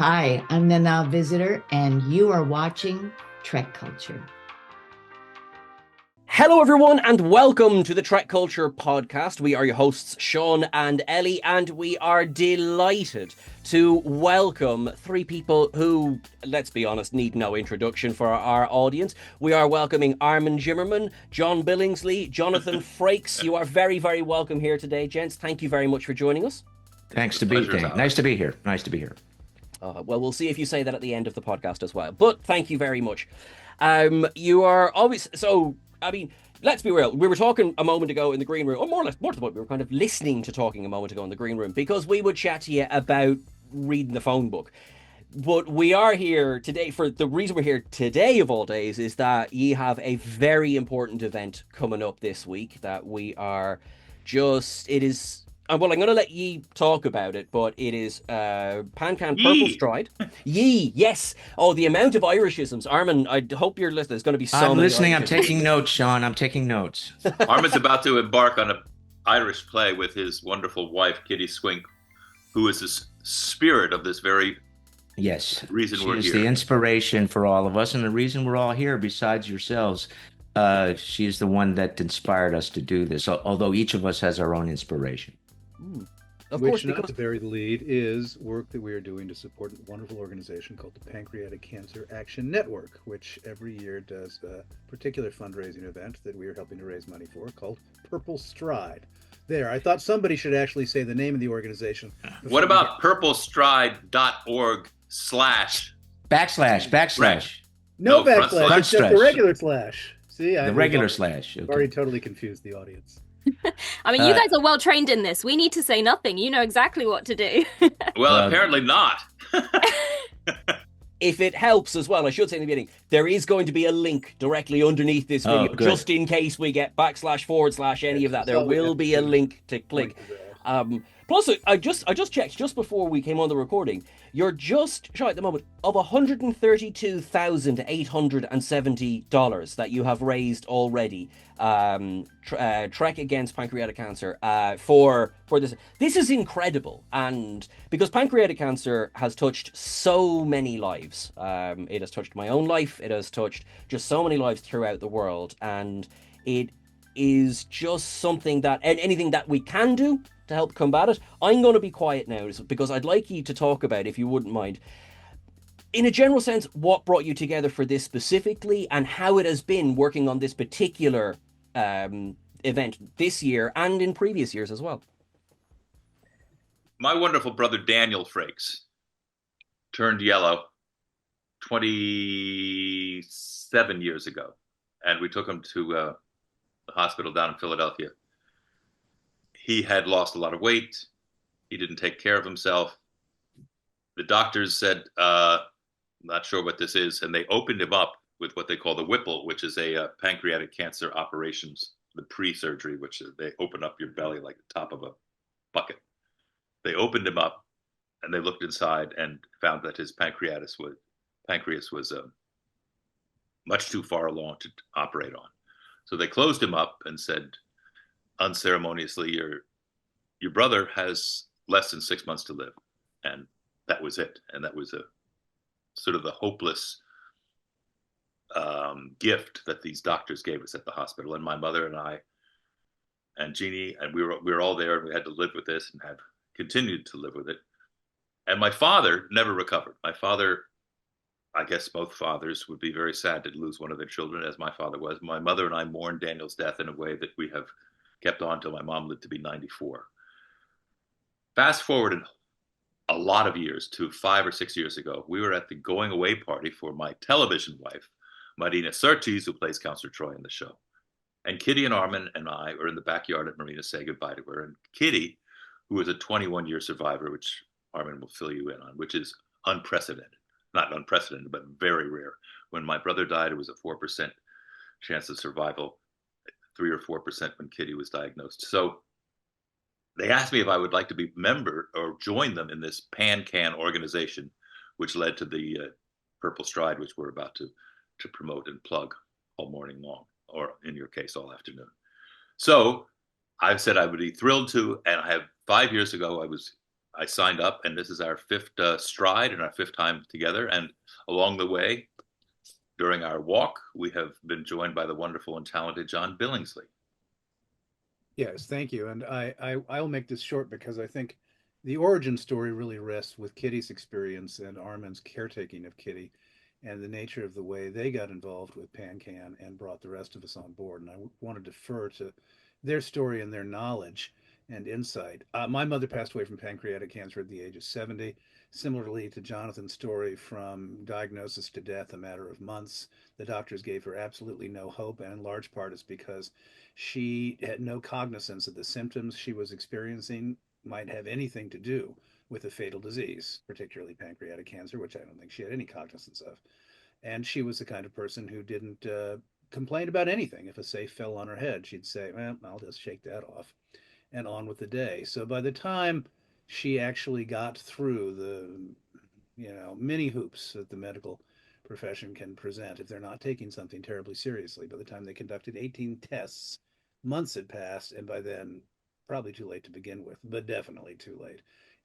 Hi, I'm the Now Visitor, and you are watching TrekCulture. Hello, everyone, and welcome to the TrekCulture podcast. We are your hosts, Sean and Ellie, and we are delighted to welcome three people who, let's be honest, need no introduction for our audience. We are welcoming Armin Shimerman, John Billingsley, Jonathan Frakes. You are very, very welcome here today, gents. Thank you very much for joining us. Thanks to be here. Nice to be here. Nice to be here. Well, we'll see if you say that at the end of the podcast as well. But thank you very much. You are always so. I mean, let's be real. We were talking a moment ago in the green room, or more to the point, we were kind of listening to talking a moment ago in the green room because we would chat to you about reading the phone book. But we are here today for the reason we're here today of all days is that you have a very important event coming up this week that we are just. It is. Well, I'm going to let Yi talk about it, but it is Pancan Purple Stride. Yi, yes. Oh, the amount of Irishisms. Armin, I hope you're listening. There's going to be so I'm many listening. I'm Irishisms. taking notes, Sean. I'm taking notes. Armin's about to embark on an Irish play with his wonderful wife, Kitty Swink, who is the spirit of this very reason we're here. She is the inspiration for all of us, and the reason we're all here, besides yourselves. She is the one that inspired us to do this, although each of us has our own inspiration. Of course, not to bury the lead, is work that we are doing to support a wonderful organization called the Pancreatic Cancer Action Network, which every year does a particular fundraising event that we are helping to raise money for called Purple Stride. There, I thought somebody should actually say the name of the organization. What about purplestride.org/ backslash? No backslash, it's just the regular slash. See, the regular slash. I've already totally confused the audience. I mean, you guys are well trained in this. We need to say nothing. You know exactly what to do. Well, apparently not. If it helps as well, I should say in the beginning, there is going to be a link directly underneath this video, just in case we get / any of that. There will be a link to click. Plus, I just checked just before we came on the recording. You're just shy at the moment of $132,870 that you have raised already. Trek Against Pancreatic Cancer for this. This is incredible, and because pancreatic cancer has touched so many lives. It has touched my own life. It has touched just so many lives throughout the world, and it is just something that anything that we can do to help combat it. I'm going to be quiet now because I'd like you to talk about, if you wouldn't mind, in a general sense, what brought you together for this specifically and how it has been working on this particular event this year and in previous years as well. My wonderful brother Daniel Frakes turned yellow 27 years ago, and we took him to the hospital down in Philadelphia. He had lost a lot of weight. He didn't take care of himself. The doctors said, not sure what this is, and they opened him up with what they call the Whipple, which is a pancreatic cancer operations, the pre-surgery, which is they open up your belly like the top of a bucket. They opened him up, and they looked inside and found that his pancreas was much too far along to operate on. So they closed him up and said, unceremoniously, your brother has less than 6 months to live. And that was it. And that was a sort of the hopeless gift that these doctors gave us at the hospital. And my mother and I and Jeannie, and we were all there, and we had to live with this and have continued to live with it. And my father never recovered. My father, I guess both fathers would be very sad to lose one of their children, as my father was. My mother and I mourned Daniel's death in a way that we have kept on till my mom lived to be 94. Fast forward a lot of years to 5 or 6 years ago, we were at the going away party for my television wife, Marina Surtees, who plays Counselor Troy in the show. And Kitty and Armin and I were in the backyard at Marina saying goodbye to her. And Kitty, who is a 21-year survivor, which Armin will fill you in on, which is unprecedented. Not unprecedented, but very rare. When my brother died, it was a 4% chance of survival, 3 or 4% when Kitty was diagnosed. So they asked me if I would like to be a member or join them in this PanCan organization, which led to the Purple Stride, which we're about to promote and plug all morning long, or in your case, all afternoon. So I've said I would be thrilled to, and I have 5 years ago, I was I signed up, and this is our fifth stride and our fifth time together. And along the way, during our walk, we have been joined by the wonderful and talented John Billingsley. Yes, thank you. And I'll make this short because I think the origin story really rests with Kitty's experience and Armin's caretaking of Kitty and the nature of the way they got involved with PanCan and brought the rest of us on board. And I want to defer to their story and their knowledge and insight. My mother passed away from pancreatic cancer at the age of 70. Similarly to Jonathan's story, from diagnosis to death, a matter of months. The doctors gave her absolutely no hope, and in large part it's because she had no cognizance that the symptoms she was experiencing might have anything to do with a fatal disease, particularly pancreatic cancer, which I don't think she had any cognizance of. And she was the kind of person who didn't complain about anything. If a safe fell on her head, she'd say, well, I'll just shake that off and on with the day. So by the time she actually got through the, many hoops that the medical profession can present if they're not taking something terribly seriously, by the time they conducted 18 tests, months had passed, and by then, probably too late to begin with, but definitely too late.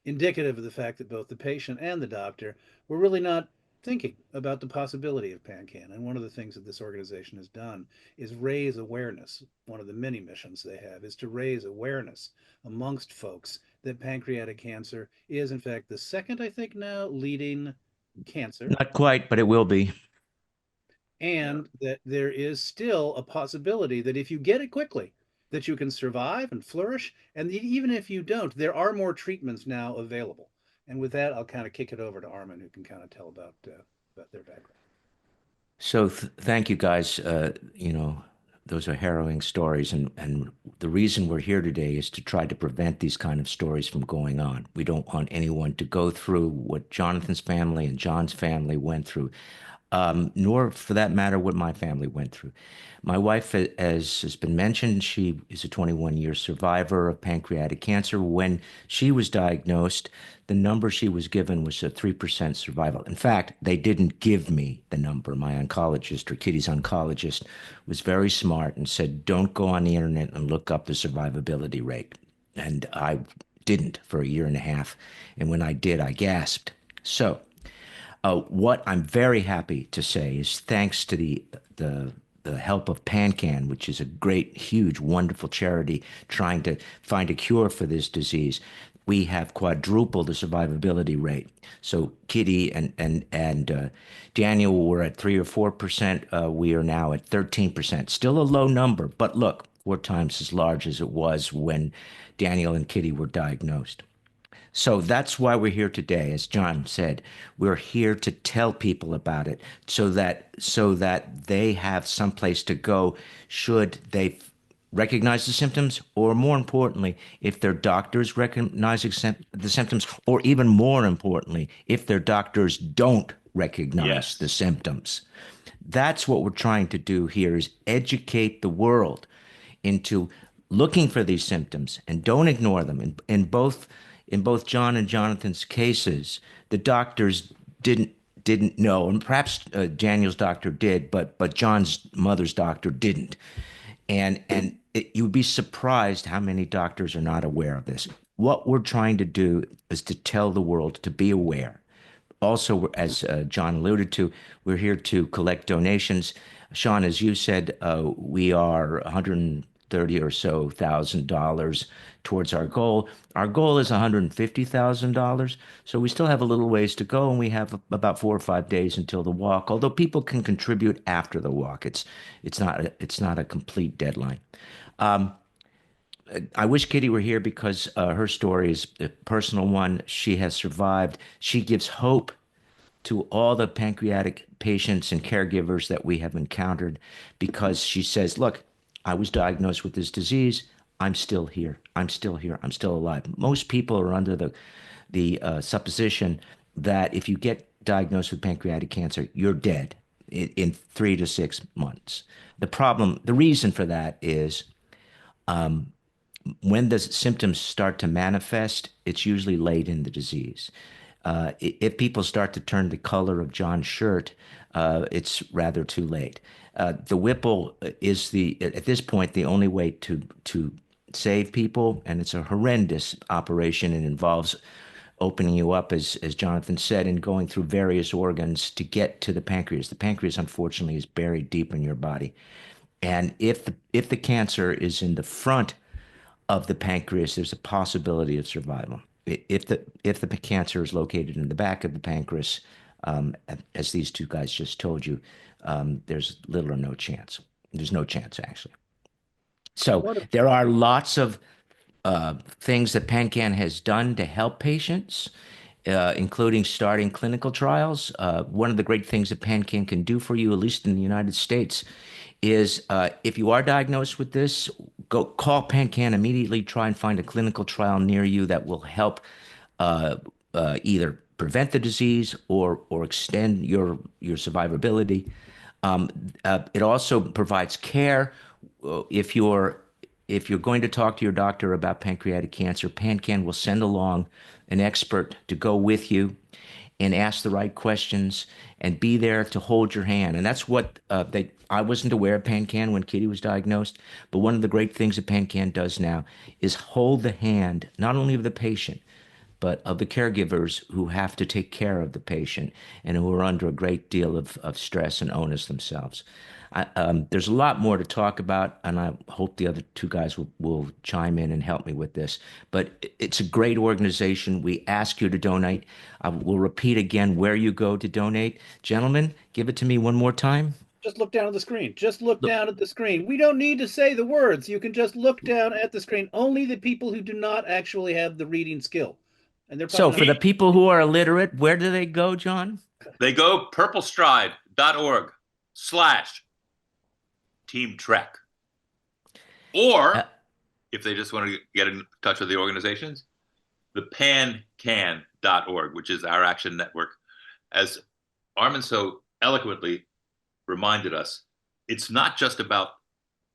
Indicative of the fact that both the patient and the doctor were really not thinking about the possibility of PanCan. And one of the things that this organization has done is raise awareness. One of the many missions they have is to raise awareness amongst folks that pancreatic cancer is, in fact, the second, I think now, leading cancer. Not quite, but it will be. And that there is still a possibility that if you get it quickly, that you can survive and flourish. And even if you don't, there are more treatments now available. And with that, I'll kind of kick it over to Armin, who can kind of tell about their background. So thank you guys. Those are harrowing stories, and the reason we're here today is to try to prevent these kind of stories from going on. We don't want anyone to go through what Jonathan's family and John's family went through, nor for that matter what my family went through. My wife, as has been mentioned, she is a 21-year survivor of pancreatic cancer. When she was diagnosed, the number she was given was a 3% survival. In fact, they didn't give me the number. My oncologist, or Kitty's oncologist, was very smart and said, don't go on the internet and look up the survivability rate. And I didn't for a year and a half. And when I did, I gasped. So what I'm very happy to say is, thanks to the help of PanCan, which is a great, huge, wonderful charity trying to find a cure for this disease, we have quadrupled the survivability rate. So Kitty and Daniel were at 3 or 4%. We are now at 13%. Still a low number, but look, 4 times as large as it was when Daniel and Kitty were diagnosed. So that's why we're here today. As John said, we're here to tell people about it so that they have someplace to go should they recognize the symptoms, or more importantly, if their doctors recognize the symptoms, or even more importantly, if their doctors don't recognize the symptoms. That's what we're trying to do here, is educate the world into looking for these symptoms and don't ignore them. In both John and Jonathan's cases, the doctors didn't know, and perhaps Daniel's doctor did, but John's mother's doctor didn't. And you'd be surprised how many doctors are not aware of this. What we're trying to do is to tell the world to be aware. Also, as John alluded to, we're here to collect donations. Sean, as you said, we are $130,000 or so towards our goal. Our goal is $150,000, so we still have a little ways to go, and we have about 4 or 5 days until the walk. Although people can contribute after the walk, it's not a complete deadline. I wish Kitty were here because her story is a personal one. She has survived. She gives hope to all the pancreatic patients and caregivers that we have encountered, because she says, look, I was diagnosed with this disease. I'm still here. I'm still here. I'm still alive. Most people are under the supposition that if you get diagnosed with pancreatic cancer, you're dead in 3 to 6 months. The reason for that is when the symptoms start to manifest, it's usually late in the disease. If people start to turn the color of John's shirt, it's rather too late. The Whipple is at this point the only way to save people, and it's a horrendous operation. It involves opening you up, as Jonathan said, and going through various organs to get to the pancreas. The pancreas, unfortunately, is buried deep in your body. And if the cancer is in the front of the pancreas, there's a possibility of survival. If the cancer is located in the back of the pancreas, as these two guys just told you, there's little or no chance. There's no chance, actually. So there are lots of things that PanCan has done to help patients, including starting clinical trials. One of the great things that PanCan can do for you, at least in the United States, is if you are diagnosed with this, go call PanCan immediately. Try and find a clinical trial near you that will help either prevent the disease or extend your survivability. It also provides care if you're going to talk to your doctor about pancreatic cancer. PanCan will send along an expert to go with you and ask the right questions and be there to hold your hand. And that's what I wasn't aware of PanCan when Kitty was diagnosed, but one of the great things that PanCan does now is hold the hand not only of the patient, but of the caregivers who have to take care of the patient and who are under a great deal of stress and onus themselves. There's a lot more to talk about, and I hope the other two guys will chime in and help me with this. But it's a great organization. We ask you to donate. I will repeat again where you go to donate. Gentlemen, give it to me one more time. Just look down at the screen. Just look down at the screen. We don't need to say the words. You can just look down at the screen. Only the people who do not actually have the reading skill. And they're So for the people who are illiterate, where do they go, John? They go purplestride.org/Team Trek. Or if they just want to get in touch with the organizations, the pancan.org, which is our action network. As Armin so eloquently reminded us, it's not just about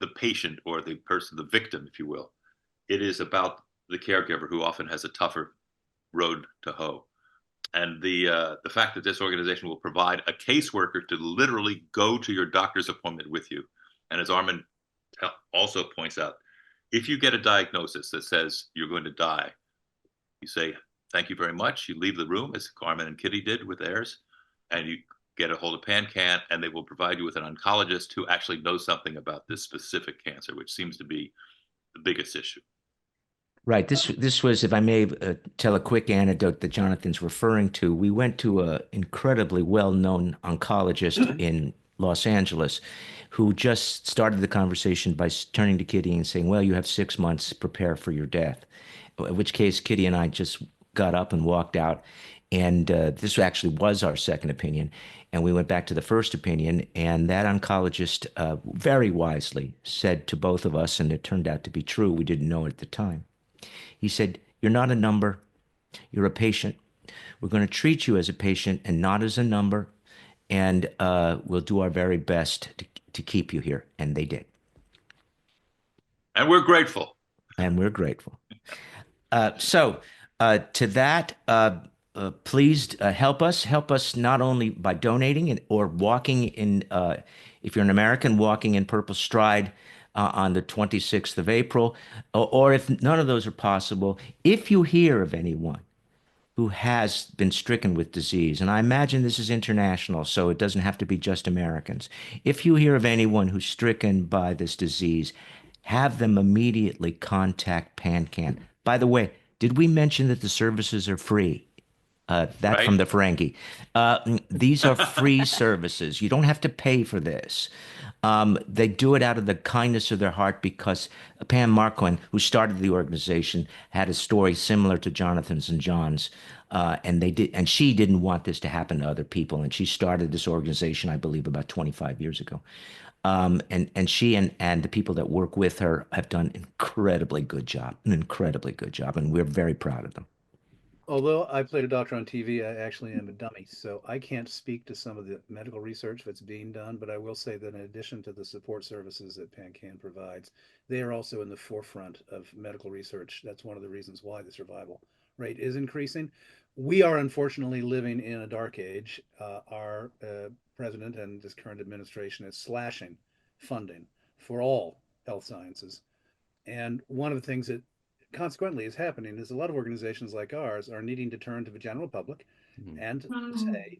the patient or the person, the victim, if you will. It is about the caregiver who often has a tougher road to hoe. And the fact that this organization will provide a caseworker to literally go to your doctor's appointment with you. And as Armin also points out, if you get a diagnosis that says you're going to die, you say, thank you very much. You leave the room, as Armin and Kitty did with theirs, and you get a hold of PanCan, and they will provide you with an oncologist who actually knows something about this specific cancer, which seems to be the biggest issue. Right. This was, if I may tell a quick anecdote that Jonathan's referring to. We went to an incredibly well-known oncologist in Los Angeles who just started the conversation by turning to Kitty and saying, well, you have 6 months, prepare for your death. In which case, Kitty and I just got up and walked out. And this actually was our second opinion. And we went back to the first opinion. And that oncologist very wisely said to both of us, and it turned out to be true, we didn't know it at the time. He said, you're not a number, you're a patient. We're going to treat you as a patient and not as a number, and we'll do our very best to keep you here. And they did. And we're grateful. And we're grateful. So to that, please help us. Help us not only by donating or walking in, if you're an American, walking in Purple Stride on the 26th of April, or if none of those are possible, if you hear of anyone who has been stricken with disease, and I imagine this is international, so it doesn't have to be just Americans. If you hear of anyone who's stricken by this disease, have them immediately contact PanCan. By the way, did we mention that the services are free? Right. From the Ferengi. These are free services. You don't have to pay for this. They do it out of the kindness of their heart because Pam Marquand, who started the organization, had a story similar to Jonathan's and John's, and she didn't want this to happen to other people, and she started this organization, I believe, about 25 years ago. And she and the people that work with her have done an incredibly good job, and we're very proud of them. Although I played a doctor on TV, I actually am a dummy, so I can't speak to some of the medical research that's being done, but I will say that in addition to the support services that PanCan provides, they are also in the forefront of medical research. That's one of the reasons why the survival rate is increasing. We are unfortunately living in a dark age. Our president and this current administration is slashing funding for all health sciences. And one of the things that consequently is happening is a lot of organizations like ours are needing to turn to the general public and say,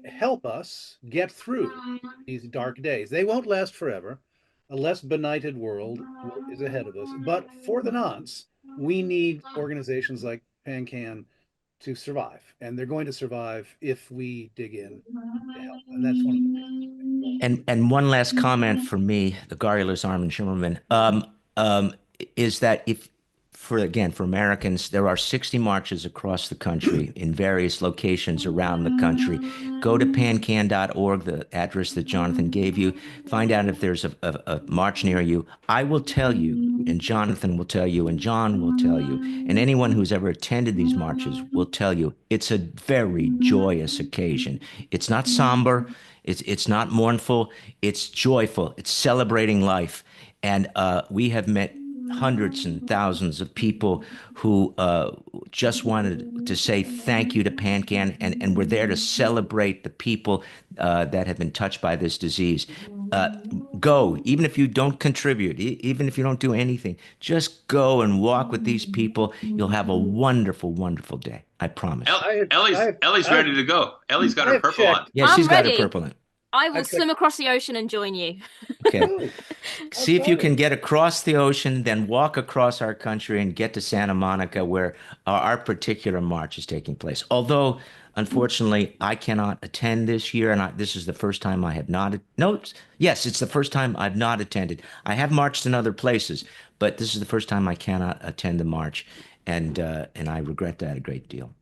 help us get through these dark days. They won't last forever. A less benighted world is ahead of us. But for the nonce, we need organizations like PanCan to survive. And they're going to survive if we dig in to help. And that's one of the things. And one last comment for me, the garrulous Armin Shimerman, is that for Americans, there are 60 marches across the country in various locations around the country. Go to pancan.org, the address that Jonathan gave you. Find out if there's a march near you. I will tell you, and Jonathan will tell you, and John will tell you, and anyone who's ever attended these marches will tell you, it's a very joyous occasion. It's not somber. It's not mournful. It's joyful. It's celebrating life. And we have met hundreds and thousands of people who just wanted to say thank you to PanCan, and we're there to celebrate the people that have been touched by this disease. Go, even if you don't contribute, even if you don't do anything, just go and walk with these people. You'll have a wonderful, wonderful day. I promise. Ellie's ready to go. Ellie's got her purple on. Yeah, she's got her purple on. I will swim across the ocean and join you. Okay. See if you can get across the ocean, then walk across our country and get to Santa Monica, where our particular march is taking place. Although, unfortunately, I cannot attend this year, and this is the first time I have not. Yes, it's the first time I've not attended. I have marched in other places, but this is the first time I cannot attend the march, and I regret that a great deal.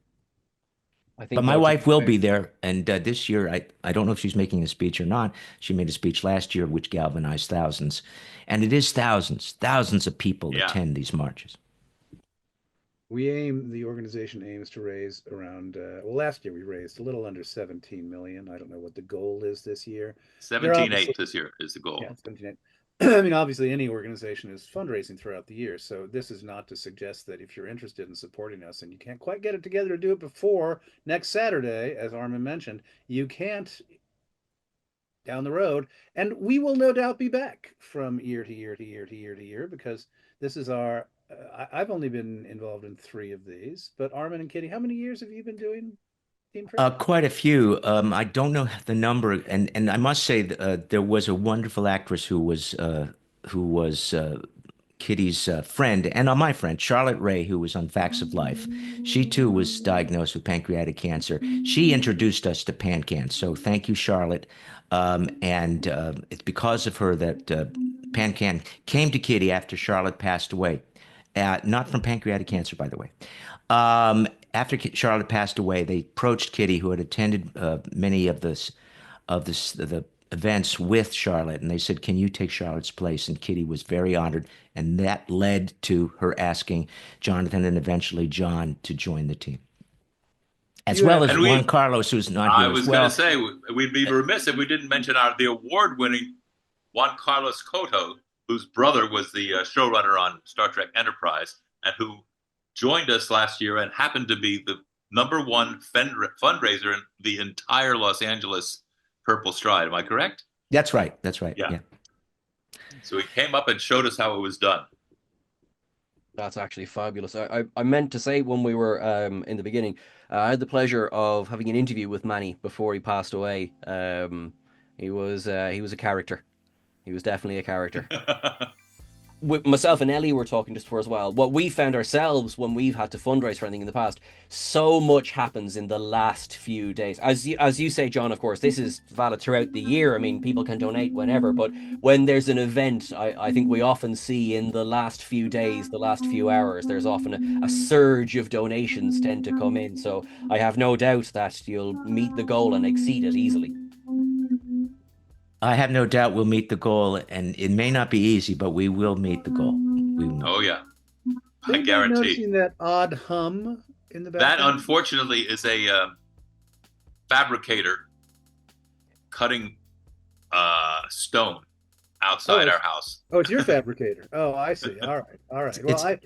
But my wife will be there, and this year, I don't know if she's making a speech or not. She made a speech last year, which galvanized thousands. And it is thousands of people attend these marches. The organization aims to raise around, last year we raised a little under 17 million. I don't know what the goal is this year. 17.8 this year is the goal. Yeah, 17.8. I mean, obviously, any organization is fundraising throughout the year. So this is not to suggest that if you're interested in supporting us and you can't quite get it together to do it before next Saturday, as Armin mentioned, you can't down the road. And we will no doubt be back from year to year to year to year to year, because this is our, I've only been involved in 3 of these, but Armin and Kitty, how many years have you been doing Team Trek? Quite a few. I don't know the number, and I must say there was a wonderful actress who was Kitty's friend and my friend, Charlotte Ray, who was on Facts of Life. She too was diagnosed with pancreatic cancer. She introduced us to PanCan, so thank you, Charlotte. And it's because of her that PanCan came to Kitty after Charlotte passed away. Not from pancreatic cancer, by the way. After Charlotte passed away, they approached Kitty, who had attended many of the events with Charlotte, and they said, "Can you take Charlotte's place?" And Kitty was very honored, and that led to her asking Jonathan and eventually John to join the team, as well as Juan Carlos, who's not here. I was going to say we'd be remiss if we didn't mention the award-winning Juan Carlos Cotto, whose brother was the showrunner on Star Trek Enterprise, and who joined us last year and happened to be the #1 fundraiser in the entire Los Angeles Purple Stride. Am I correct? That's right. Yeah. So he came up and showed us how it was done. That's actually fabulous. I meant to say when we were in the beginning, I had the pleasure of having an interview with Manny before he passed away. He was a character. He was definitely a character. With myself and Ellie were talking just before as well. What we found ourselves when we've had to fundraise for anything in the past, so much happens in the last few days. As you say, John, of course, this is valid throughout the year. I mean, people can donate whenever, but when there's an event, I think we often see in the last few days, the last few hours, there's often a surge of donations tend to come in. So I have no doubt that you'll meet the goal and exceed it easily. I have no doubt we'll meet the goal, and it may not be easy, but we will meet the goal. Oh, yeah. I guarantee. Noticing that odd hum in the background? That, unfortunately, is a fabricator cutting stone outside our house. Oh, it's your fabricator. Oh, I see. All right. Well,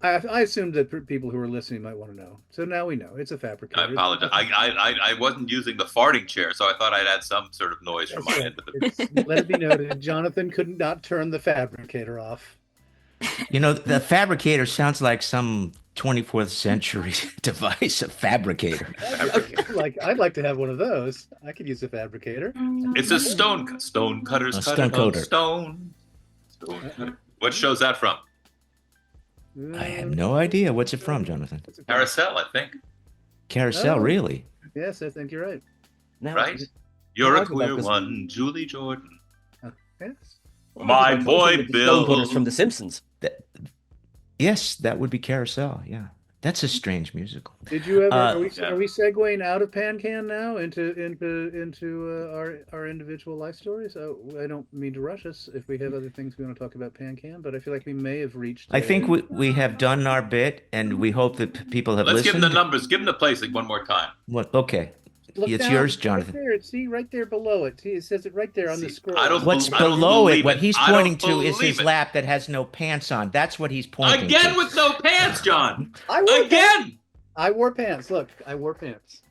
I assumed that people who are listening might want to know. So now we know. It's a fabricator. I apologize. I wasn't using the farting chair, so I thought I'd add some sort of noise from my end of it. Let it be noted, Jonathan could not turn the fabricator off. You know, the fabricator sounds like some 24th century device, a fabricator. I'd like to have one of those. I could use a fabricator. It's a stone cutters A cut stone it on coater. stone. Stone cutter. What show's that from? I have no idea. What's it from, Jonathan? Carousel, I think. Carousel, Oh. really? Yes, I think you're right. Now, Right? You're a I'll go back queer with- one, Julie Jordan. Yes. My I'll go boy with the Bill. Stonecutters from The Simpsons. Yes, that would be Carousel. Yeah. That's a strange musical. Did you ever? Uh, Are we segueing out of PanCan now into our individual life stories? Oh, I don't mean to rush us if we have other things we want to talk about PanCan, but I feel like we may have reached. I think we have done our bit, and we hope that people have Let's give listened. him the numbers. Give him the place one more time. What? Okay. Look It's down, yours, Jonathan. Right there. See, right there below it. See, it says it right there on the See, scroll. I don't What's I don't below it, believe what it. he's I don't pointing to is believe his it. lap that has no pants on. That's what he's pointing Again to. with no pants, John. I wore pants. Again. I wore pants. Look, I wore pants.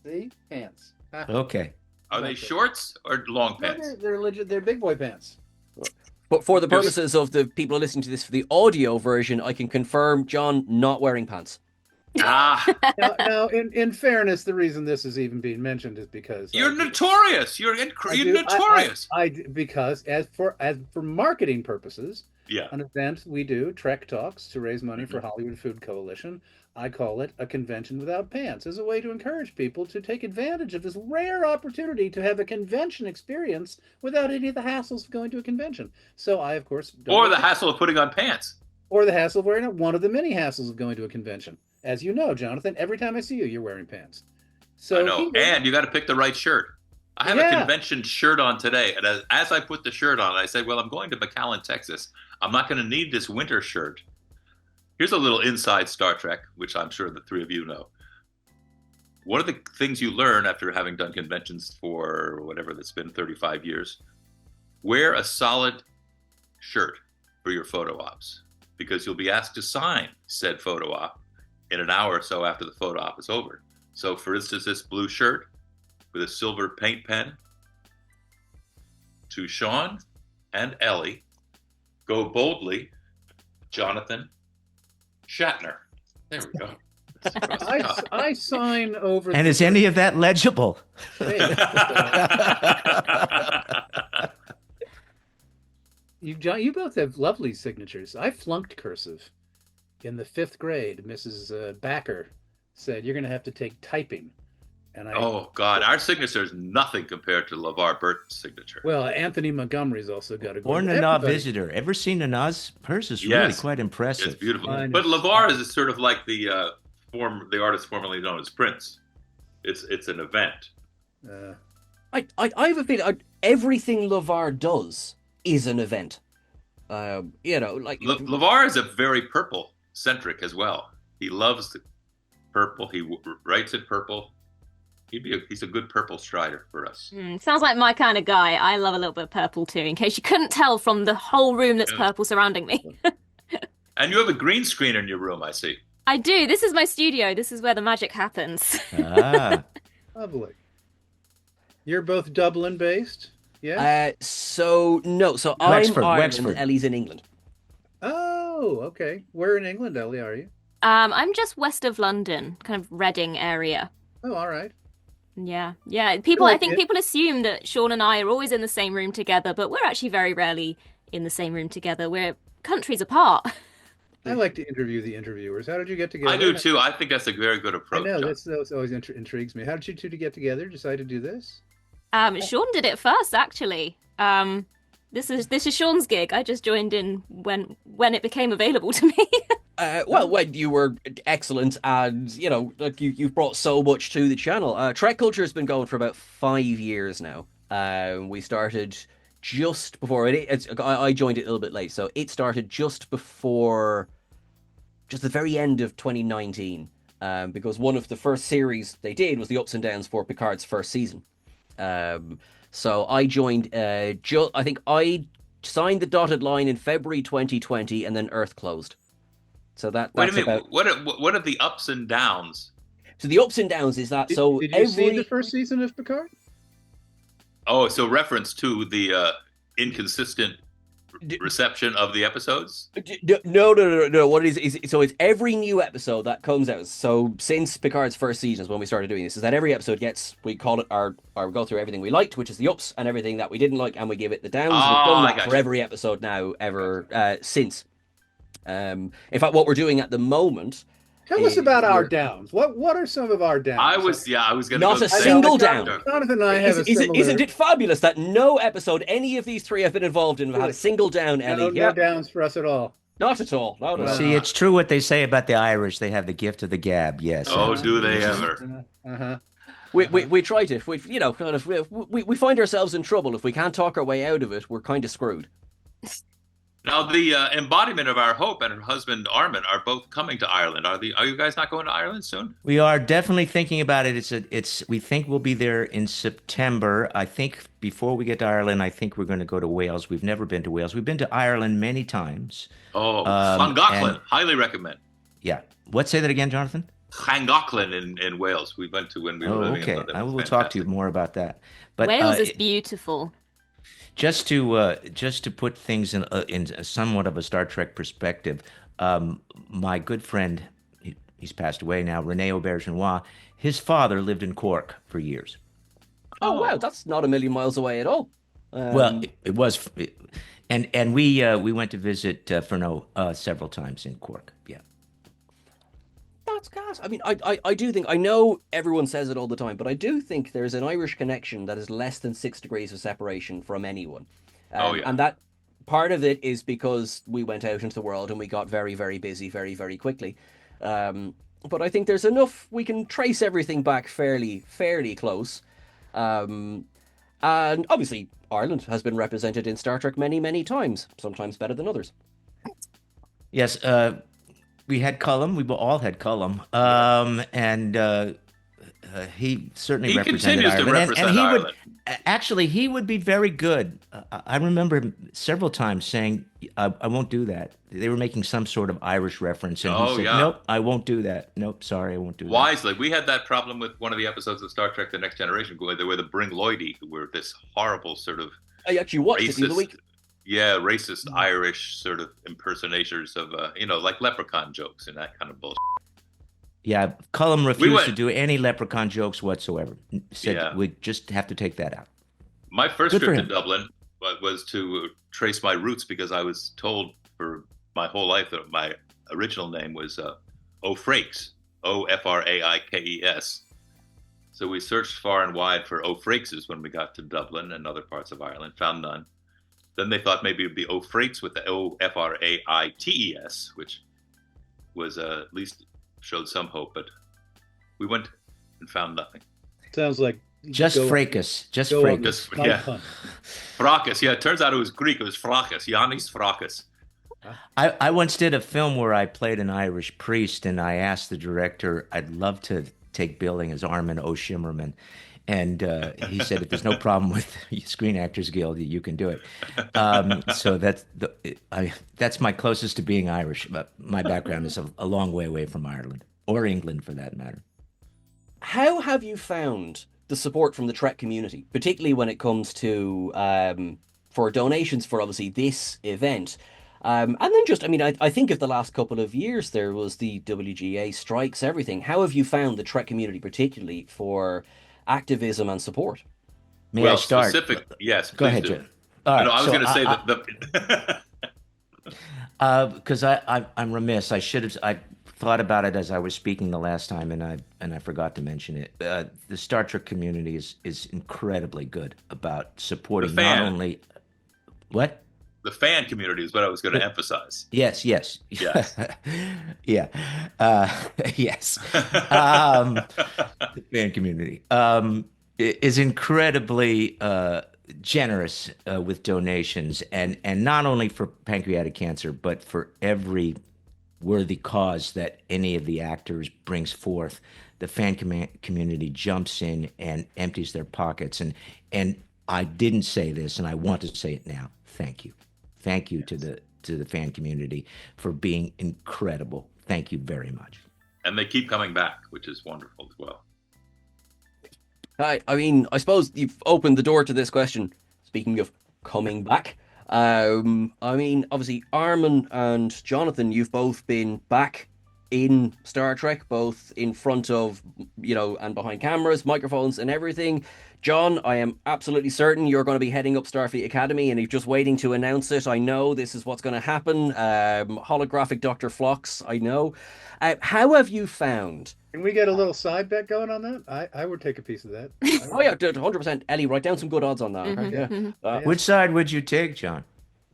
See, pants. Okay. Are they shorts or long No, pants? they're legit. They're big boy pants. But for the purposes of the people listening to this for the audio version, I can confirm John not wearing pants. Ah, Now, in fairness, the reason this is even being mentioned is because you're notorious. You're notorious. Because as for marketing purposes, Yeah. an event we do, Trek Talks, to raise money for Hollywood Food Coalition. I call it a convention without pants, as a way to encourage people to take advantage of this rare opportunity to have a convention experience without any of the hassles of going to a convention. So I, of course, don't Or wear the pants. hassle of putting on pants. Or the hassle of wearing it. One of the many hassles of going to a convention. As you know, Jonathan, every time I see you, you're wearing pants. So I know. And you got to pick the right shirt. I have a convention shirt on today. And as I put the shirt on, I said, well, I'm going to McAllen, Texas. I'm not going to need this winter shirt. Here's a little inside Star Trek, which I'm sure the three of you know. One of the things you learn after having done conventions for whatever that's been 35 years, wear a solid shirt for your photo ops, because you'll be asked to sign said photo op in an hour or so after the photo op is over. So for instance, this blue shirt with a silver paint pen, to Sean and Ellie, go boldly, Jonathan Shatner. There we go. I sign over. And is any of that legible? You both have lovely signatures. I flunked cursive in the 5th grade. Mrs. Backer said you're going to have to take typing, and Oh God, our signature is nothing compared to LeVar Burton's signature. Well, Anthony Montgomery's also got a good. Or Nana Visitor. Ever seen Nana's? Hers is really quite impressive. It's beautiful. Mine But is- LeVar is sort of like the artist formerly known as Prince. It's an event. I have a feeling everything LeVar does is an event. You know, like LeVar is a very purple centric as well. He loves the purple. He writes in purple. He's a good purple strider for us. Sounds like my kind of guy. I love a little bit of purple too, in case you couldn't tell from the whole room that's purple surrounding me. And you have a green screen in your room, I see. I do. This is my studio. This is where the magic happens. Ah. Lovely. You're both Dublin based, yeah? So Wexford, I'm Ireland, Wexford. Ellie's in England. Oh, okay. Where in England, Ellie, are you? I'm just west of London, kind of Reading area. Oh, all right. Yeah. I think people assume that Sean and I are always in the same room together, but we're actually very rarely in the same room together. We're countries apart. I like to interview the interviewers. How did you get together? I do too. I think that's a very good approach. I know, John. that always intrigues me. How did you two to get together? Decide to do this? Sean did it first, actually. This is Sean's gig. I just joined in when it became available to me. Well, when you were excellent, and you know, like you've brought so much to the channel. TrekCulture has been going for about 5 years now. We started just before I joined it a little bit late, so it started just before, just the very end of 2019. Because one of the first series they did was the ups and downs for Picard's first season. So I joined. I think I signed the dotted line in February 2020, and then Earth closed. So that's Wait a minute. about. What are the ups and downs? So the ups and downs is that. Did you every see the first season of Picard? Oh, so reference to the inconsistent reception of the episodes? No. What it is so it's every new episode that comes out. So since Picard's first season is when we started doing this, is that every episode we call it our go through everything we liked, which is the ups, and everything that we didn't like, and we give it the downs. We've done that for every episode now since. In fact, what we're doing at the moment. Tell us about our downs. What are some of our downs? I was going to not a single down. Jonathan and I have Isn't it fabulous that no episode any of these three have been involved in have had a single down, Ellie? No downs for us at all. Not at all. Not at all. See, it's true what they say about the Irish. They have the gift of the gab. Yes. Oh, do they ever? We try to. We find ourselves in trouble if we can't talk our way out of it. We're kind of screwed. Now, the embodiment of our hope and her husband Armin are both coming to Ireland. Are you guys not going to Ireland soon? We are definitely thinking about it. We think we'll be there in September. I think before we get to Ireland, I think we're going to go to Wales. We've never been to Wales. We've been to Ireland many times. Oh, Llangollen, highly recommend. Yeah. Say that again, Jonathan? Llangollen in Wales. We went to when we were living in London. I will talk to you more about that. But Wales is beautiful. Just to put things in somewhat of a Star Trek perspective, my good friend, he's passed away now, René Aubergenois, his father lived in Cork for years. Oh wow, that's not a million miles away at all. Well, it was, and we went to visit Fernot several times in Cork. Yeah. That's gas. I mean, I do think, I know everyone says it all the time, but I do think there's an Irish connection that is less than 6 degrees of separation from anyone. And that part of it is because we went out into the world and we got very, very busy very, very quickly. But I think there's enough, we can trace everything back fairly close. And obviously, Ireland has been represented in Star Trek many, many times, sometimes better than others. Yes, we had Cullum. We all had Cullum, and he certainly represented Ireland. To represent Ireland. He would be very good. I remember him several times saying, "I won't do that." They were making some sort of Irish reference, and he said, "Nope, I won't do that. Nope, sorry, I won't do that." Wisely, we had that problem with one of the episodes of Star Trek: The Next Generation, where they were the Bring Lloydie, who were this horrible sort of. I actually watched it the other week. Yeah, racist Irish sort of impersonators of, like leprechaun jokes and that kind of bullshit. Yeah, Cullum refused to do any leprechaun jokes whatsoever. Said we just have to take that out. My first trip to Dublin was to trace my roots because I was told for my whole life that my original name was Frakes, Ofraikes. So we searched far and wide for Frakeses when we got to Dublin and other parts of Ireland, found none. Then they thought maybe it would be Frakes with the Ofraites, which was at least showed some hope, but we went and found nothing. Sounds like just Frakes. Just Frakes. Yeah. Frakes. Yeah, it turns out it was Greek. It was Frakes. Yannis Frakes. I once did a film where I played an Irish priest, and I asked the director, I'd love to take billing as Armin O. Shimerman. And he said, if there's no problem with Screen Actors Guild, you can do it. So that's my closest to being Irish. But my background is a long way away from Ireland, or England for that matter. How have you found the support from the Trek community, particularly when it comes to for donations for obviously this event? And then just, I mean, I think of the last couple of years, there was the WGA strikes, everything. How have you found the Trek community, particularly for activism and support? May I start? Yes. Go ahead, Jim. Right, I was going to say that because I'm remiss. I thought about it as I was speaking the last time, and I forgot to mention it. The Star Trek community is incredibly good about supporting not only what. The fan community is what I was going to emphasize. Yes. Yeah. Yes. The fan community is incredibly generous with donations, and not only for pancreatic cancer, but for every worthy cause that any of the actors brings forth. The fan community jumps in and empties their pockets. And I didn't say this, and I want to say it now. Thank you. Thank you to the fan community for being incredible. Thank you very much. And they keep coming back, which is wonderful as well. I mean, I suppose you've opened the door to this question. Speaking of coming back, I mean, obviously, Armin and Jonathan, you've both been back in Star Trek, both in front of, and behind cameras, microphones, and everything. John, I am absolutely certain you're going to be heading up Starfleet Academy, and you're just waiting to announce it. I know this is what's going to happen. Holographic Dr. Phlox, I know. How have you found? Can we get a little side bet going on that? I would take a piece of that. Oh yeah, 100%. Ellie, write down some good odds on that. Okay? Yeah. Which side would you take, John?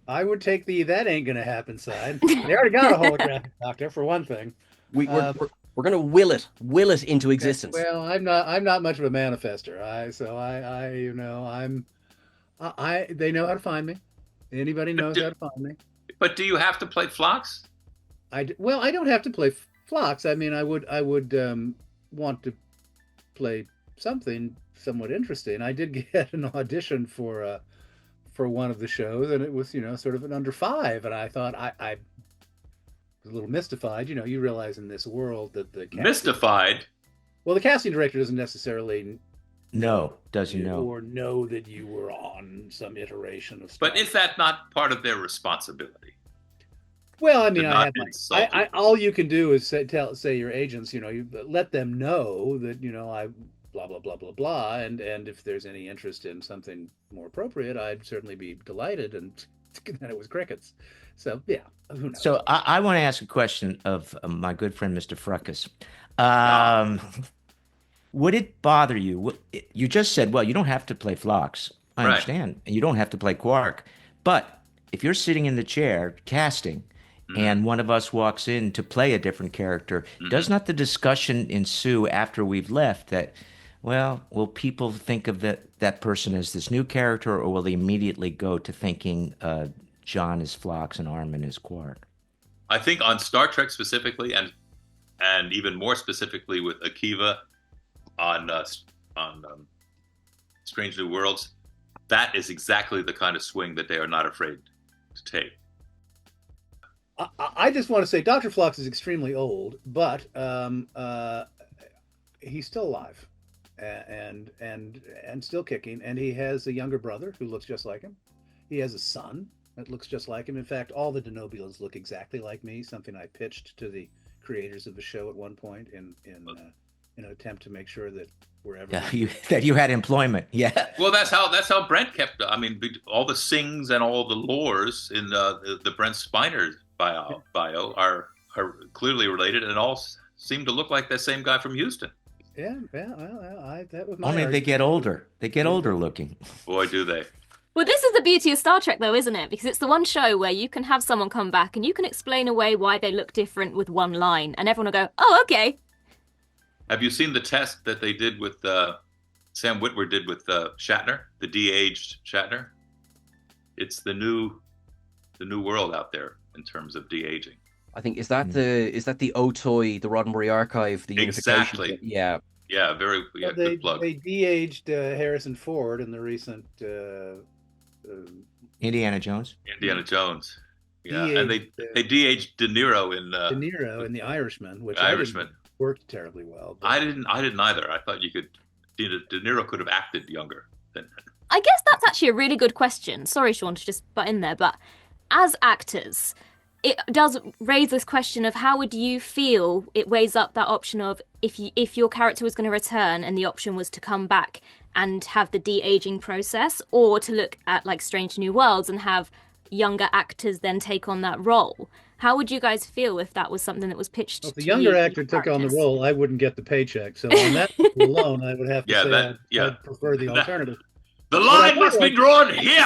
I would take the "that ain't gonna happen" side. They already got a holographic doctor for one thing. We're going to will it into existence. Well, I'm not much of a manifester. They know how to find me. Anybody knows how to find me. But do you have to play Phlox? I don't have to play Phlox. I mean, I would want to play something somewhat interesting. I did get an audition for one of the shows, and it was sort of an under 5, and I thought I was a little mystified. You realize in this world that Mystified? Well, the casting director doesn't necessarily does he know? Or know that you were on some iteration of stuff. But is that not part of their responsibility? Well, I mean, all you can do is say your agents, you let them know that, I blah, blah, blah, blah, blah. And if there's any interest in something more appropriate, I'd certainly be delighted. And then it was crickets. So, yeah, who knows? So I want to ask a question of my good friend, Mr. Frakes. Would it bother you? You just said, well, you don't have to play Phlox. I understand. And you don't have to play Quark. But if you're sitting in the chair casting, and one of us walks in to play a different character, does not the discussion ensue after we've left that, well, will people think of that person as this new character, or will they immediately go to thinking John is Phlox and Armin is Quark? I think on Star Trek specifically, and even more specifically with Akiva on Strange New Worlds, that is exactly the kind of swing that they are not afraid to take. I just want to say Dr. Phlox is extremely old, but he's still alive and still kicking. And he has a younger brother who looks just like him. He has a son that looks just like him. In fact, all the Denobulans look exactly like me, something I pitched to the creators of the show at one point in an attempt to make sure that wherever that you had employment. Yeah. Well, that's how Brent kept. I mean, all the sings and all the lores in the Brent Spiner bio are clearly related and all seem to look like that same guy from Houston. Yeah. Well, that was my only argument. they get older. They get older looking. Boy, do they. Well, this is the beauty of Star Trek, though, isn't it? Because it's the one show where you can have someone come back and you can explain away why they look different with one line, and everyone will go, "Oh, okay." Have you seen the test that they did with Sam Witwer did with Shatner, the de-aged Shatner? It's the new world out there in terms of de-aging. I think is that the Otoy, the Roddenberry Archive, the exactly. Yeah. Yeah, very good plug. They de-aged Harrison Ford in the recent Indiana Jones. Yeah, and they de-aged De Niro in The Irishman, which worked terribly well. But... I didn't either. I thought De Niro could have acted younger than. I guess that's actually a really good question. Sorry, Sean, to just butt in there, but as actors, it does raise this question of how would you feel? It weighs up that option of if your character was going to return and the option was to come back and have the de-aging process, or to look at like Strange New Worlds and have younger actors then take on that role. How would you guys feel if that was something that was pitched? Well, if the younger actor took on the role, I wouldn't get the paycheck. So on that alone, I would have to say I'd prefer the alternative. The line must be drawn here.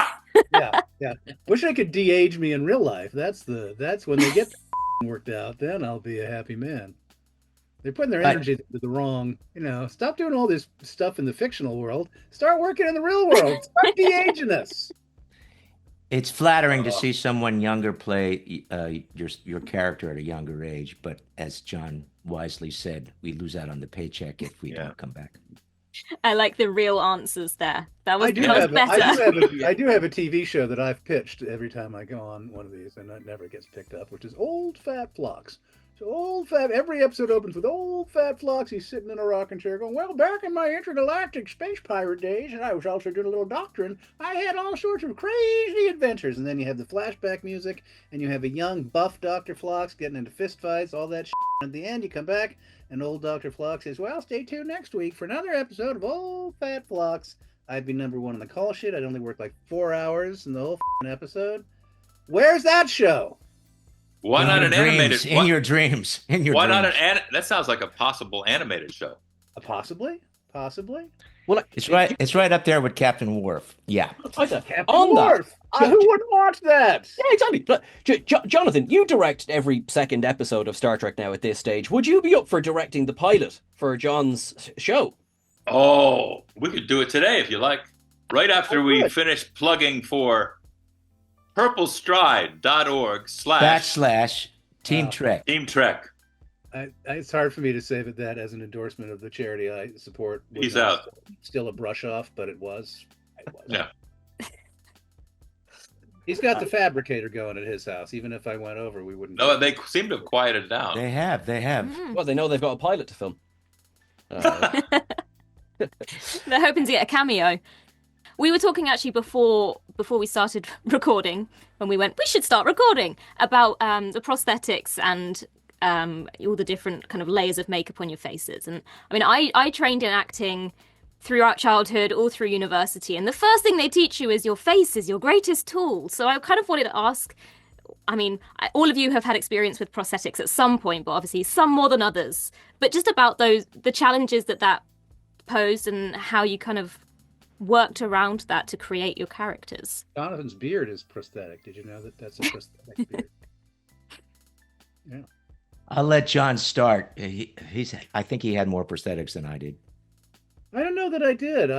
Yeah. Wish I could de-age me in real life. That's when they get worked out. Then I'll be a happy man. They're putting their energy to the wrong. Stop doing all this stuff in the fictional world. Start working in the real world. Start de-aging us. It's flattering to see someone younger play your character at a younger age, but as John wisely said, we lose out on the paycheck if we don't come back. I like the real answers there. That was better. I do have a TV show that I've pitched every time I go on one of these, and it never gets picked up, which is Old Fat Phlox. So old fat. Every episode opens with old fat Floxy sitting in a rocking chair, going, "Well, back in my intergalactic space pirate days, and I was also doing a little doctoring. I had all sorts of crazy adventures." And then you have the flashback music, and you have a young buff Doctor Phlox getting into fistfights, all that. And at the end, you come back, and old Doctor Phlox says, "Well, stay tuned next week for another episode of Old Fat Phlox." I'd be number one on the call sheet. I'd only work like 4 hours in the whole episode. Where's that show? Why not an animated? In your dreams. In your why dreams. not an? That sounds like a possible animated show. Possibly. Well, It's right. It's right up there with Captain Worf. Yeah. Captain on Worf. that, Who wouldn't watch that? Yeah, exactly. But, Jonathan, you direct every second episode of Star Trek now at this stage. Would you be up for directing the pilot for John's show? Oh, we could do it today if you like. Right after we finish plugging for purplestride.org / Team Trek. Team Trek. It's hard for me to say that as an endorsement of the charity I support. He's out. Still a brush off, but it was. Yeah. He's got the fabricator going at his house. Even if I went over, we wouldn't. No, they seem to have quieted down. They have. Well, they know they've got a pilot to film. They're hoping to get a cameo. We were talking actually before we started recording, when we went, we should start recording, about the prosthetics and all the different kind of layers of makeup on your faces. And I mean, I trained in acting throughout childhood, all through university, and the first thing they teach you is your face is your greatest tool. So I kind of wanted to ask, I mean, all of you have had experience with prosthetics at some point, but obviously some more than others. But just about the challenges that posed and how you kind of worked around that to create your characters. Jonathan's beard is prosthetic. Did you know that's a prosthetic beard? Yeah. I'll let John start. I think he had more prosthetics than I did. I don't know that I did.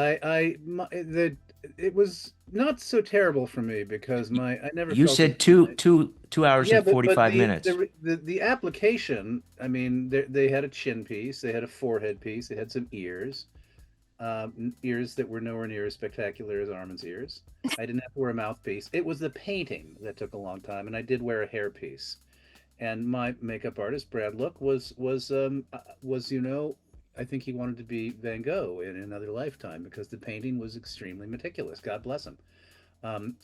It was not so terrible for me because I never. You felt said it. 2 hours and 45 minutes. The application. I mean, they had a chin piece. They had a forehead piece. They had some ears. Ears that were nowhere near as spectacular as Armin's ears. I didn't have to wear a mouthpiece. It was the painting that took a long time, and I did wear a hairpiece. And my makeup artist, Brad Look, was I think he wanted to be Van Gogh in another lifetime because the painting was extremely meticulous. God bless him.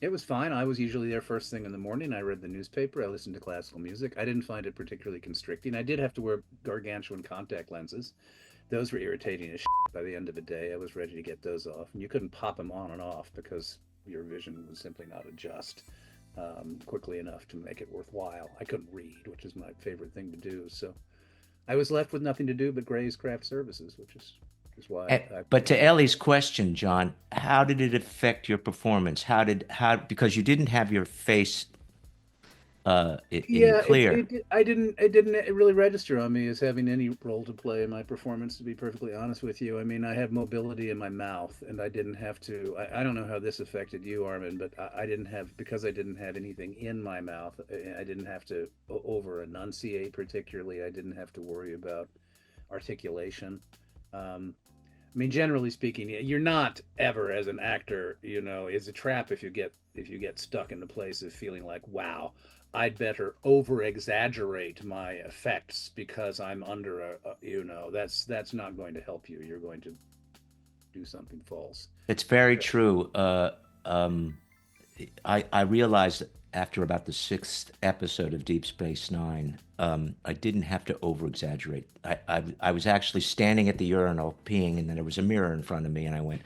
It was fine. I was usually there first thing in the morning. I read the newspaper. I listened to classical music. I didn't find it particularly constricting. I did have to wear gargantuan contact lenses. Those were irritating as shit by the end of the day. I was ready to get those off. And you couldn't pop them on and off because your vision would simply not adjust quickly enough to make it worthwhile. I couldn't read, which is my favorite thing to do. So I was left with nothing to do but Gray's Craft Services, which is why. But to Ellie's question, John, how did it affect your performance? Because you didn't have your face clear. It didn't really register on me as having any role to play in my performance, to be perfectly honest with you. I mean, I have mobility in my mouth, and I didn't have to. I don't know how this affected you, Armin, but I didn't have, because I didn't have anything in my mouth. I didn't have to over enunciate particularly. I didn't have to worry about articulation. I mean, generally speaking, you're not ever, as an actor, is a trap if you get stuck in the place of feeling like, wow, I'd better over-exaggerate my effects because I'm under that's not going to help you. You're going to do something false. It's very true. I realized after about the 6th episode of Deep Space Nine, I didn't have to over-exaggerate. I was actually standing at the urinal peeing, and then there was a mirror in front of me, and I went,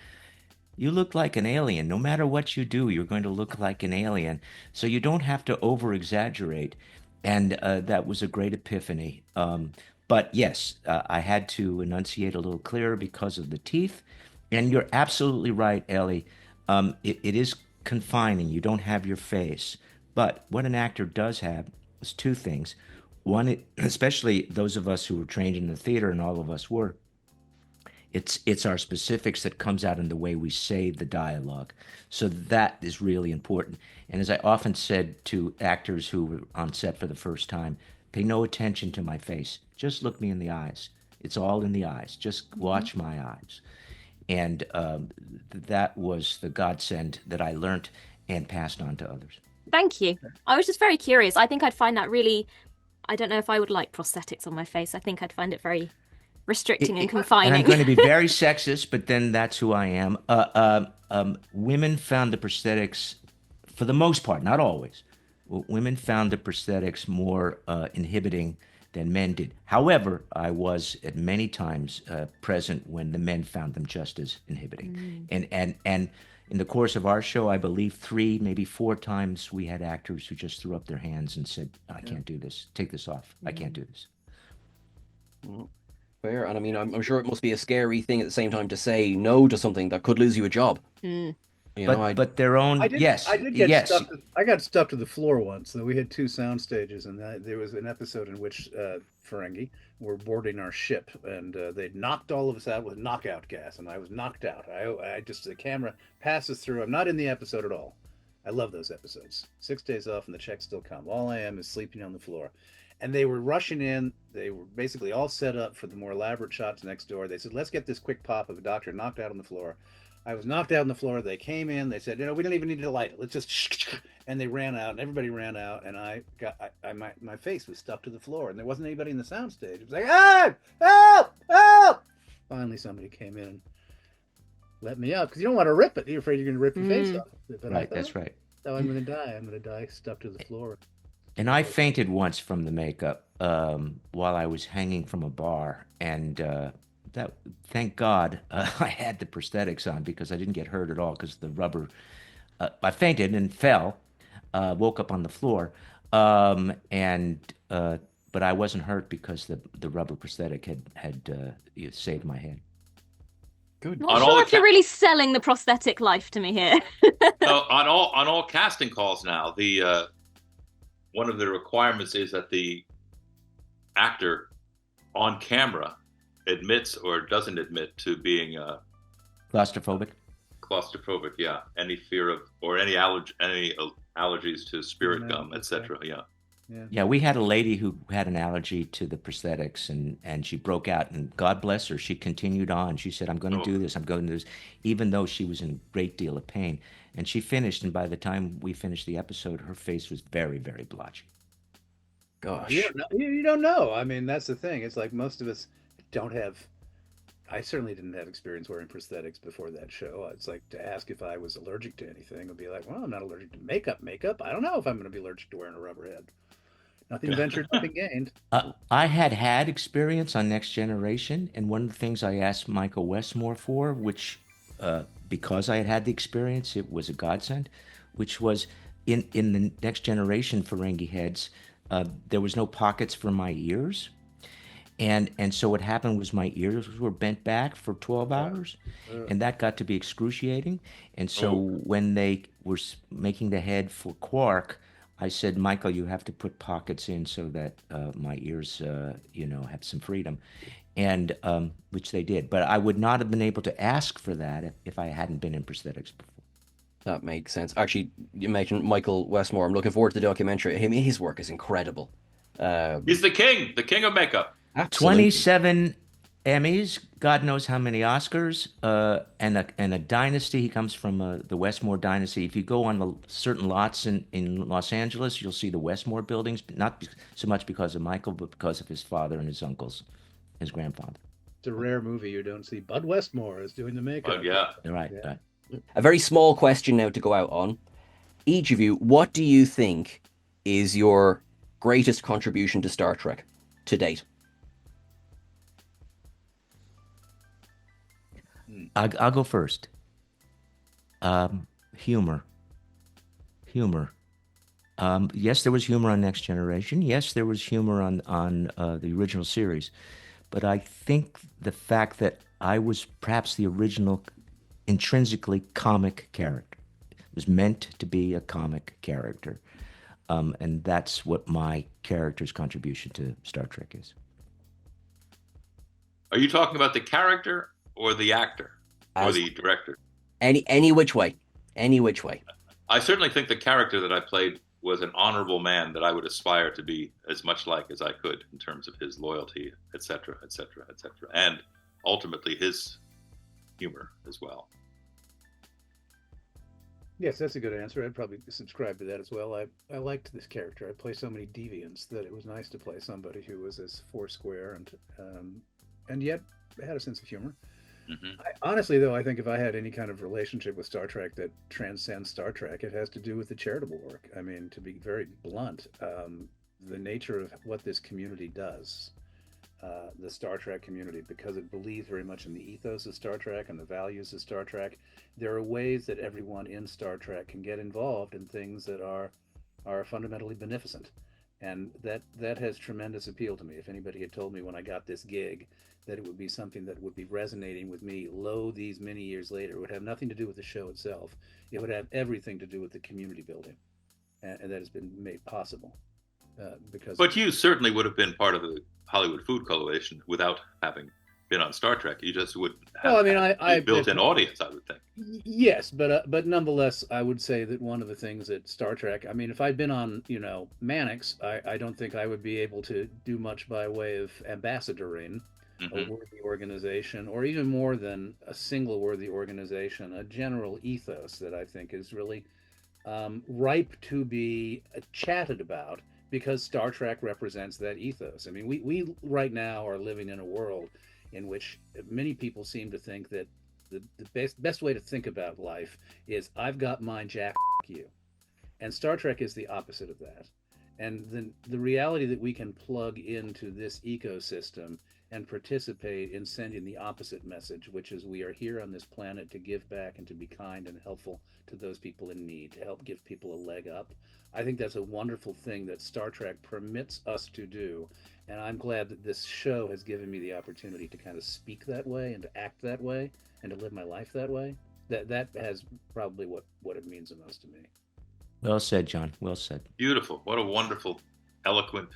you look like an alien. No matter what you do, you're going to look like an alien. So you don't have to over-exaggerate. And that was a great epiphany. But yes, I had to enunciate a little clearer because of the teeth. And you're absolutely right, Ellie. It is confining. You don't have your face. But what an actor does have is 2 things. One, especially those of us who were trained in the theater, and all of us were, it's our specifics that comes out in the way we say the dialogue. So that is really important. And as I often said to actors who were on set for the first time, pay no attention to my face. Just look me in the eyes. It's all in the eyes. Just watch my eyes. And that was the godsend that I learned and passed on to others. Thank you. I was just very curious. I think I'd find that really I don't know if I would like prosthetics on my face. I think I'd find it very restricting and confining. And I'm going to be very sexist, but then that's who I am. Women found the prosthetics, for the most part, not always, women found the prosthetics more inhibiting than men did. However, I was at many times present when the men found them just as inhibiting. And in the course of our show, I believe 3, maybe 4 times we had actors who just threw up their hands and said, I can't do this. Take this off. I can't do this. Fair. And I mean, I'm sure it must be a scary thing at the same time to say no to something that could lose you a job. You know, but their own, I got stuck to the floor once. So we had 2 sound stages, and there was an episode in which Ferengi were boarding our ship, and they'd knocked all of us out with knockout gas, and I was knocked out. I just, the camera passes through. I'm not in the episode at all. I love those episodes. 6 days off, and the checks still come. All I am is sleeping on the floor. And they were rushing in. They were basically all set up for the more elaborate shots next door. They said, let's get this quick pop of a doctor knocked out on the floor. I was knocked out on the floor. They came in. They said, we don't even need to light it. Let's just, and they ran out, and everybody ran out, and my face was stuck to the floor, and there wasn't anybody in the soundstage. It was like, help, help. Finally, somebody came in and let me up, because you don't want to rip it. You're afraid you're going to rip your face off. But right, that's right. Oh, I'm going to die. I'm going to die stuck to the floor. And I fainted once from the makeup while I was hanging from a bar, and that, thank God, I had the prosthetics on because I didn't get hurt at all because the rubber. I fainted and fell, woke up on the floor, but I wasn't hurt because the rubber prosthetic had saved my head. Good. Not sure if you're really selling the prosthetic life to me here. On all casting calls now, the one of the requirements is that the actor on camera admits or doesn't admit to being Claustrophobic. Claustrophobic, yeah. Any fear of or any allergies to spirit gum, etc. Yeah, we had a lady who had an allergy to the prosthetics, and she broke out, and God bless her, she continued on. She said, I'm going to do this, I'm going to do this, even though she was in a great deal of pain. And she finished, and by the time we finished the episode, her face was very, very blotchy. Gosh. You don't know. I mean, that's the thing. It's like most of us don't have... I certainly didn't have experience wearing prosthetics before that show. It's like to ask if I was allergic to anything would be like, well, I'm not allergic to makeup. I don't know if I'm going to be allergic to wearing a rubber head. Nothing ventured, nothing gained. I had experience on Next Generation, and one of the things I asked Michael Westmore for, which, because I had the experience, it was a godsend, which was in the Next Generation Ferengi heads, there was no pockets for my ears. And so what happened was my ears were bent back for 12 hours, and that got to be excruciating. And so when they were making the head for Quark, I said, Michael, you have to put pockets in so that my ears, have some freedom, and which they did. But I would not have been able to ask for that if I hadn't been in prosthetics before. That makes sense. Actually, you mentioned Michael Westmore. I'm looking forward to the documentary. His work is incredible. He's the king of makeup. Absolutely. 27 Emmys, God knows how many Oscars, and a dynasty. He comes from the Westmore dynasty. If you go on certain lots in Los Angeles, you'll see the Westmore buildings, not so much because of Michael, but because of his father and his uncles, his grandfather. It's a rare movie you don't see. Bud Westmore is doing the makeup. Yeah. Right. A very small question now to go out on. Each of you, what do you think is your greatest contribution to Star Trek to date? I'll go first. Humor. Yes, there was humor on Next Generation. Yes, there was humor on the original series. But I think the fact that I was perhaps the original intrinsically comic character. It was meant to be a comic character. And that's what my character's contribution to Star Trek is. Are you talking about the character or the actor or the director? Any which way. I certainly think the character that I played was an honorable man that I would aspire to be as much like as I could in terms of his loyalty, etc., and ultimately his humor as well. Yes, that's a good answer. I'd probably subscribe to that as well. I liked this character. I play so many deviants that it was nice to play somebody who was as foursquare and yet had a sense of humor. Honestly, though, I think if I had any kind of relationship with Star Trek that transcends Star Trek, it has to do with the charitable work. I mean, to be very blunt, the nature of what this community does, the Star Trek community, because it believes very much in the ethos of Star Trek and the values of Star Trek. There are ways that everyone in Star Trek can get involved in things that are fundamentally beneficent, and that has tremendous appeal to me. If anybody had told me when I got this gig that it would be something that would be resonating with me these many years later, it would have nothing to do with the show itself. It would have everything to do with the community building, and that has been made possible. But you certainly would have been part of the Hollywood Food Coalition without having been on Star Trek. You just would have a built-in audience, I would think. Yes, but nonetheless, I would say that one of the things that Star Trek, I mean, if I'd been on, Mannix, I don't think I would be able to do much by way of ambassadoring a worthy organization, or even more than a single worthy organization, a general ethos that I think is really ripe to be chatted about, because Star Trek represents that ethos. I mean, we right now are living in a world in which many people seem to think that the best way to think about life is, I've got mine, Jack, you. And Star Trek is the opposite of that. And the reality that we can plug into this ecosystem and participate in sending the opposite message, which is we are here on this planet to give back and to be kind and helpful to those people in need, to help give people a leg up. I think that's a wonderful thing that Star Trek permits us to do. And I'm glad that this show has given me the opportunity to kind of speak that way and to act that way and to live my life that way. That has probably what it means the most to me. Well said, John. Well said. Beautiful. What a wonderful, eloquent.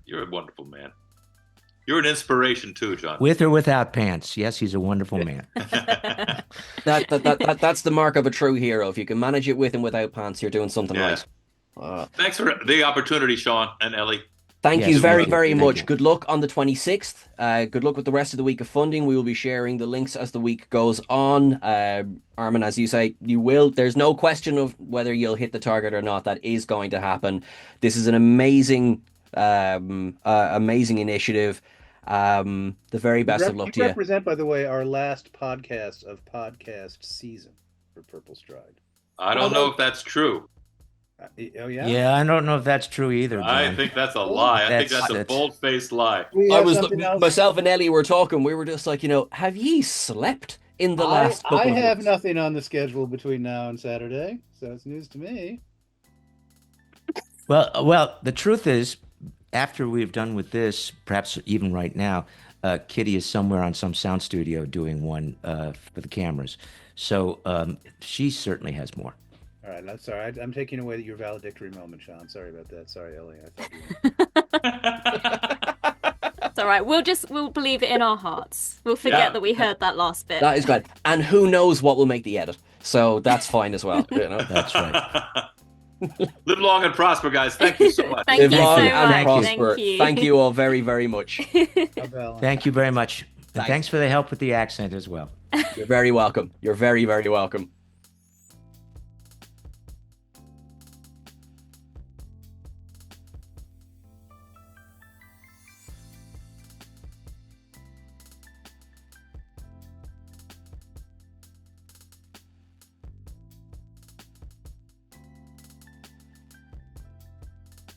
You're a wonderful man. You're an inspiration too, John. With or without pants. Yes, he's a wonderful man. That's the mark of a true hero. If you can manage it with and without pants, you're doing something right. Thanks for the opportunity, Sean and Ellie. Thank you very, very much. Good luck on the 26th. Good luck with the rest of the week of funding. We will be sharing the links as the week goes on. Armin, as you say, you will. There's no question of whether you'll hit the target or not. That is going to happen. This is an amazing initiative. The very best of luck to you. You represent, by the way, our last podcast of podcast season for Purple Stride. I don't know if that's true. Oh yeah. Yeah, I don't know if that's true either, John. I think that's a lie. I think that's a bold-faced lie. Myself and Ellie were talking. We were just like, have ye slept in the last couple of have weeks? Nothing on the schedule between now and Saturday, so it's news to me. Well, the truth is, after we've done with this, perhaps even right now, Kitty is somewhere on some sound studio doing one for the cameras. So she certainly has more. All right, I'm sorry. I'm taking away your valedictory moment, Sean. Sorry about that. Sorry, Ellie. It's all right. We'll believe it in our hearts. We'll forget that we heard that last bit. That is good. And who knows what will make the edit? So that's fine as well. That's right. Live long and prosper, guys. Thank you so much. Live long so and much. prosper. Thank you all very, very much. Thank you very much. And thanks for the help with the accent as well. You're very welcome. You're very, very welcome.